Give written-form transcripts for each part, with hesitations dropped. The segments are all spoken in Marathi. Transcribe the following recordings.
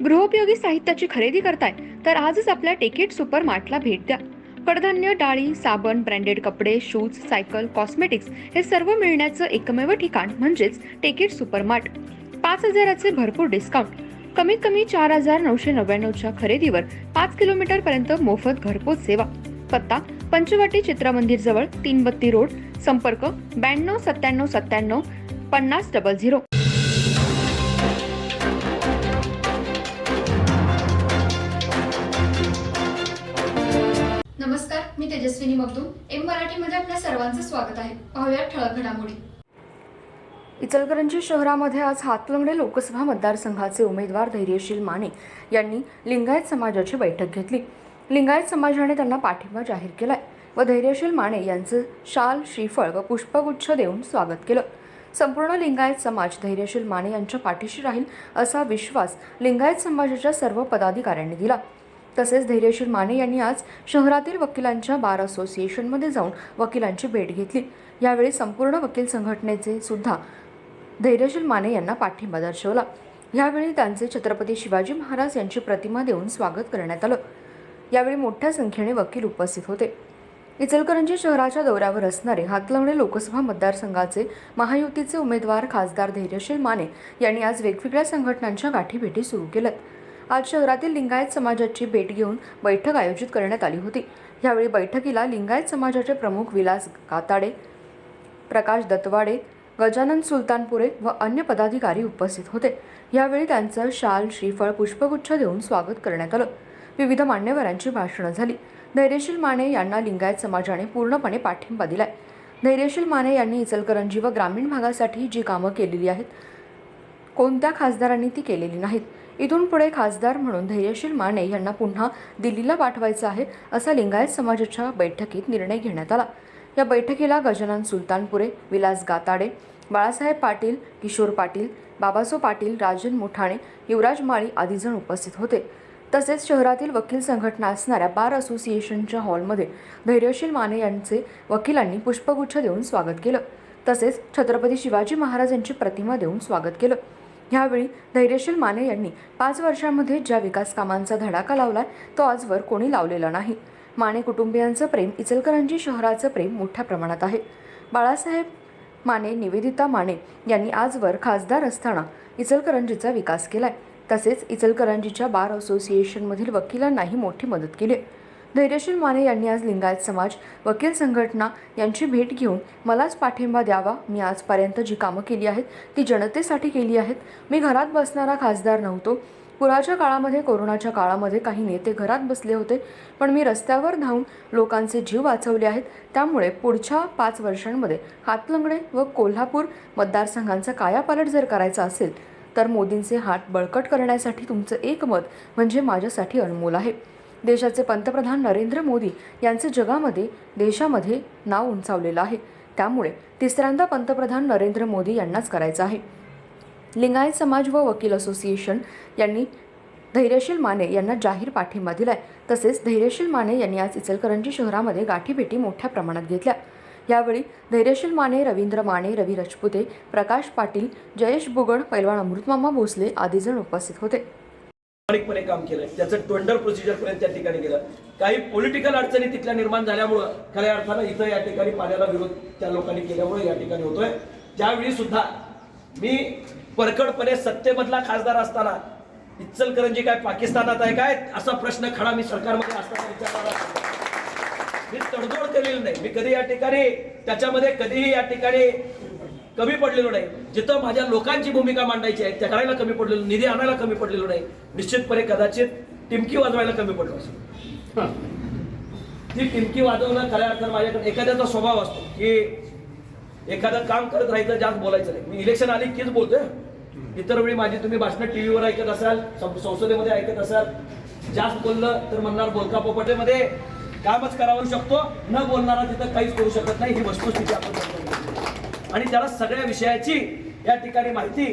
गृहोपयोगी साहित्याची खरेदी करताय तर आजच आपल्या टेकेट सुपर मार्टला भेट द्या. कडधान्य, डाळी, साबण, ब्रँडेड कपडे, शूज, सायकल, कॉस्मेटिक्स हे सर्व मिळण्याचं एकमेव ठिकाण म्हणजेच टेकेट सुपर मार्ट. 5,000चे भरपूर डिस्काउंट. कमीत कमी 4,999च्या खरेदीवर 5 किलोमीटर पर्यंत मोफत घरपोच सेवा. पत्ता पंचवटी चित्रमंदिर जवळ, 332 रोड. संपर्क 929797 5000. नमस्कार, मी तेजस्विनी मगदूम. एम मराठीमध्ये आपल्या सर्वांचं स्वागत आहे. पाहूया ठळक घडामोडी. इचलकरंजी शहरामध्ये आज हातलंगडे लोकसभा मतदारसंघाचे उमेदवार धैर्यशील माने यांनी लिंगायत समाजाची बैठक घेतली. लिंगायत समाजाने त्यांना पाठिंबा जाहीर केलाय व धैर्यशील माने यांचं शाल, श्रीफळ व पुष्पगुच्छ देऊन स्वागत केलं. संपूर्ण लिंगायत समाज धैर्यशील माने यांच्या पाठीशी राहील असा विश्वास लिंगायत समाजाच्या सर्व पदाधिकाऱ्यांनी दिला. तसेच धैर्यशील माने यांनी आज शहरातील वकिलांच्या बार असोसिएशनमध्ये जाऊन वकिलांची भेट घेतली. यावेळी संपूर्ण वकील संघटनेचे सुद्धा धैर्यशील माने यांना पाठिंबा दर्शवला. यावेळी त्यांचे छत्रपती शिवाजी महाराज यांची प्रतिमा देऊन स्वागत करण्यात आलं. यावेळी मोठ्या संख्येने वकील उपस्थित होते. इचलकरंजी शहराच्या दौऱ्यावर असणारे हातलंगडे लोकसभा मतदारसंघाचे महायुतीचे उमेदवार खासदार धैर्यशील माने यांनी आज वेगवेगळ्या संघटनांच्या गाठीभेटी सुरू केल्यात. आज शहरातील लिंगायत समाजाची भेट घेऊन बैठक आयोजित करण्यात आली होती. यावेळी बैठकीला लिंगायत समाजाचे प्रमुख विलास गाताडे, प्रकाश दत्तवाडे, गजानन सुलतानपुरे व अन्य पदाधिकारी उपस्थित होते. यावेळी त्यांचं शाल, श्रीफळ, पुष्पगुच्छ देऊन स्वागत करण्यात आलं. विविध मान्यवरांची भाषणं झाली. धैर्यशील माने यांना लिंगायत समाजाने पूर्णपणे पाठिंबा दिलाय. धैर्यशील माने यांनी इचलकरंजी व ग्रामीण भागासाठी जी कामं केलेली आहेत, कोणत्या खासदारांनी ती केलेली नाहीत. इथून पुढे खासदार म्हणून धैर्यशील माने यांना पुन्हा दिल्लीला पाठवायचं आहे असा लिंगायत समाजाच्या बैठकीत निर्णय घेण्यात आला. या बैठकीला गजानन सुलतानपुरे, विलास गाताडे, बाळासाहेब पाटील, किशोर पाटील, बाबासो पाटील, राजन मुठाणे, युवराज माळी आदी जण उपस्थित होते. तसेच शहरातील वकील संघटना असणाऱ्या बार असोसिएशनच्या हॉलमध्ये धैर्यशील माने यांचे वकिलांनी पुष्पगुच्छ देऊन स्वागत केलं. तसेच छत्रपती शिवाजी महाराज यांची प्रतिमा देऊन स्वागत केलं. यावेळी धैर्यशील माने यांनी 5 वर्षांमध्ये ज्या विकास कामांचा धडाका लावलाय तो आजवर कोणी लावलेला नाही. माने कुटुंबियांचं प्रेम, इचलकरंजी शहराचं प्रेम मोठ्या प्रमाणात आहे. बाळासाहेब माने, निवेदिता माने यांनी आजवर खासदार असताना इचलकरंजीचा विकास केलाय. तसेच इचलकरंजीच्या बार असोसिएशनमधील वकिलांनाही मोठी मदत केली. धैर्यशील माने यांनी आज लिंगायत समाज, वकील संघटना यांची भेट घेऊन मलाच पाठिंबा द्यावा. मी आजपर्यंत जी कामं केली आहेत ती जनतेसाठी केली आहेत. मी घरात बसणारा खासदार नव्हतो. पुराच्या काळामध्ये, कोरोनाच्या काळामध्ये काही नेते घरात बसले होते, पण मी रस्त्यावर धावून लोकांचे जीव वाचवले आहेत. त्यामुळे पुढच्या 5 वर्षांमध्ये हातलंगडे व कोल्हापूर मतदारसंघांचा कायापालट जर करायचा असेल तर मोदींचे हात बळकट करण्यासाठी तुमचं एक मत म्हणजे माझ्यासाठी अनमोल आहे. देशाचे पंतप्रधान नरेंद्र मोदी यांचे जगामध्ये, देशामध्ये नाव उंचावलेलं आहे. त्यामुळे तिसऱ्यांदा पंतप्रधान नरेंद्र मोदी यांनाच करायचं आहे. लिंगायत समाज व वकील असोसिएशन यांनी धैर्यशील माने यांना जाहीर पाठिंबा दिलाय. तसेच धैर्यशील माने यांनी आज इचलकरंजी शहरामध्ये गाठीभेटी मोठ्या प्रमाणात घेतल्या. यावेळी धैर्यशील माने, रवींद्र माने, रवी राजपुते, प्रकाश पाटील, जयेश बुगड, पैलवान अमृतमामा भोसले आदी जण उपस्थित होते. प्रामाणिकपणे काम केलं, त्याचं टेंडर प्रोसिजर पर्यंत त्या ठिकाणी गेलं. काही पॉलिटिकल अडचणी तिथल्या निर्माण झाल्यामुळं खऱ्या अर्थानं इथं या ठिकाणी पाण्याला विरोध त्या लोकांनी केल्यामुळे या ठिकाणी होतोय. त्यावेळी सुद्धा मी परखडपणे सत्तेमधला खासदार असताना इचलकरंजी काय पाकिस्तानात आहे काय असा प्रश्न खडा मी सरकारमध्ये असताना विचारला. मी तडजोड केलेली नाही. मी कधी या ठिकाणी त्याच्यामध्ये कधीही या ठिकाणी कमी पडलेलो नाही. जिथं माझ्या लोकांची भूमिका मांडायची आहे त्या करायला कमी पडलेलो, निधी आणायला कमी पडलेलो नाही. निश्चितपणे कदाचित टिमकी वाजवायला कमी पडलो असेल. ती टिमकी वाजवणं खऱ्या अर्थानं माझ्याकडे एखाद्याचा स्वभाव असतो की एखादं काम करत राहायचं, जास्त बोलायचं नाही. मी इलेक्शन आली कीच बोलतोय. इतर वेळी माझी तुम्ही भाषणं टीव्हीवर ऐकत असाल, संसदेमध्ये ऐकत असाल, जास्त बोललं तर म्हणणार बोलका पोपटेमध्ये कामच करावं शकतो, न बोलणारा तिथं काहीच करू शकत नाही. ही वस्तुस्थिती आपण आणि त्याला सगळ्या विषयाची या ठिकाणी माहिती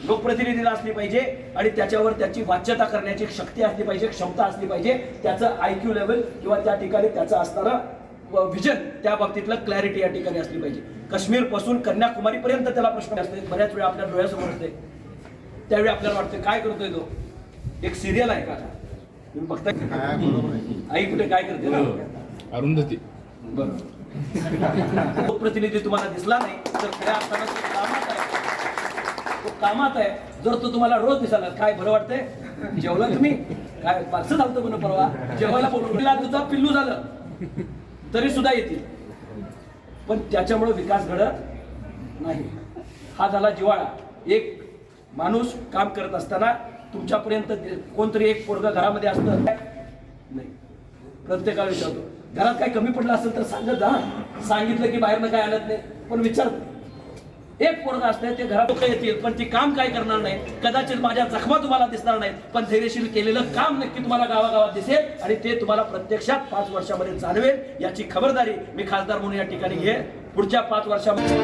लोकप्रतिनिधीला असली पाहिजे आणि त्याच्यावर त्याची वाच्यता करण्याची शक्ती असली पाहिजे, क्षमता असली पाहिजे. त्याचं IQ लेवल किंवा त्या ठिकाणी त्याचं असणारं विजन, त्या बाबतीतलं क्लॅरिटी या ठिकाणी असली पाहिजे. काश्मीर पासून कन्याकुमारी पर्यंत त्याला प्रश्न असते. बऱ्याच वेळा आपल्या डोळ्यासमोर असते. त्यावेळी आपल्याला वाटतं काय करतोय तो. एक सिरियल आहे का तुम्ही बघताय? आई कुठे काय करते ना? अरुंधती. बरं. लोकप्रतिनिधी तुम्हाला दिसला नाही तर खऱ्या अर्थानं तो कामात आहे. तो कामात आहे. जर तो तुम्हाला रोज दिसाला काय बरं वाटतंय? जेवला तुम्ही काय पार्सल झालं म्हणून परवा जेवायला बोलवला तुझा पिल्लू झालं तरी सुद्धा येतील, पण त्याच्यामुळे विकास घडत नाही. हा झाला जिव्हाळा. एक माणूस काम करत असताना तुमच्यापर्यंत कोणतरी एक पोरगा घरामध्ये असतं नाही, प्रत्येकाला विचारतो घरात काय कमी पडलं असेल तर सांगत जा. सांगितलं की बाहेरनं काय आणत नाही, पण विचार एक पोरगा असते ते घरात लोक येतील पण ती काम काय करणार नाही. कदाचित माझ्या जखमा तुम्हाला दिसणार नाहीत, पण धैर्यशील केलेलं काम नक्की तुम्हाला गावागावात दिसेल आणि ते तुम्हाला प्रत्यक्षात 5 वर्षामध्ये जाणवेल. याची खबरदारी मी खासदार म्हणून या ठिकाणी घे. पुढच्या 5 वर्षामध्ये